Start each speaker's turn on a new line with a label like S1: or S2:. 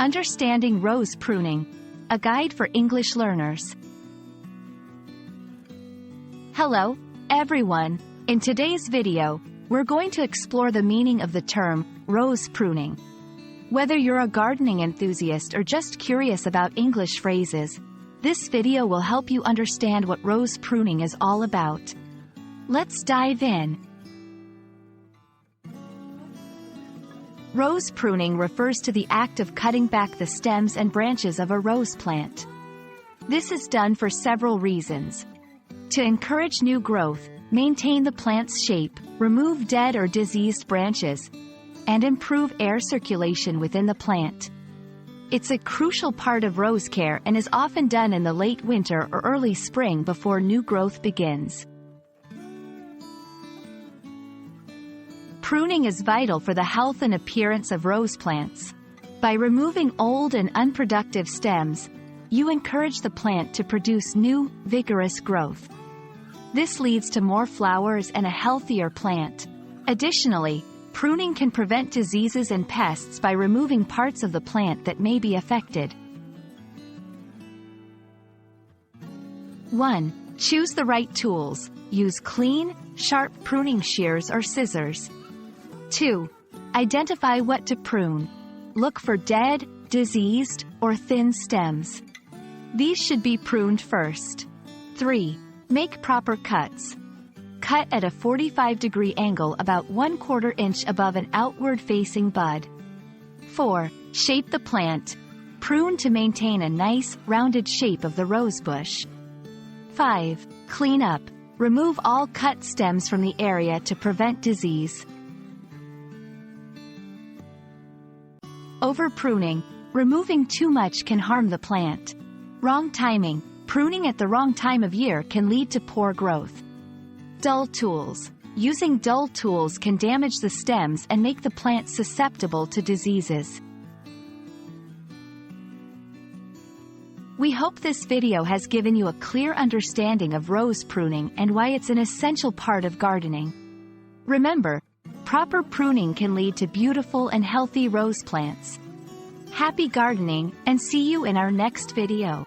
S1: Understanding Rose Pruning, a guide for English learners. Hello, everyone. In today's video, we're going to explore the meaning of the term rose pruning. Whether you're a gardening enthusiast or just curious about English phrases, this video will help you understand what rose pruning is all about. Let's dive in. Rose pruning refers to the act of cutting back the stems and branches of a rose plant. This is done for several reasons. To encourage new growth, maintain the plant's shape, remove dead or diseased branches, and improve air circulation within the plant. It's a crucial part of rose care and is often done in the late winter or early spring before new growth begins. Pruning is vital for the health and appearance of rose plants. By removing old and unproductive stems, you encourage the plant to produce new, vigorous growth. This leads to more flowers and a healthier plant. Additionally, pruning can prevent diseases and pests by removing parts of the plant that may be affected. 1. Choose the right tools. Use clean, sharp pruning shears or scissors. 2. Identify what to prune. Look for dead, diseased, or thin stems. These should be pruned first. 3. Make proper cuts. Cut at a 45-degree angle about 1/4 inch above an outward-facing bud. 4. Shape the plant. Prune to maintain a nice, rounded shape of the rose bush. 5. Clean up. Remove all cut stems from the area to prevent disease. Over-pruning. Removing too much can harm the plant. Wrong timing. Pruning at the wrong time of year can lead to poor growth. Dull tools. Using dull tools can damage the stems and make the plant susceptible to diseases. We hope this video has given you a clear understanding of rose pruning and why it's an essential part of gardening. Remember, proper pruning can lead to beautiful and healthy rose plants. Happy gardening, and see you in our next video.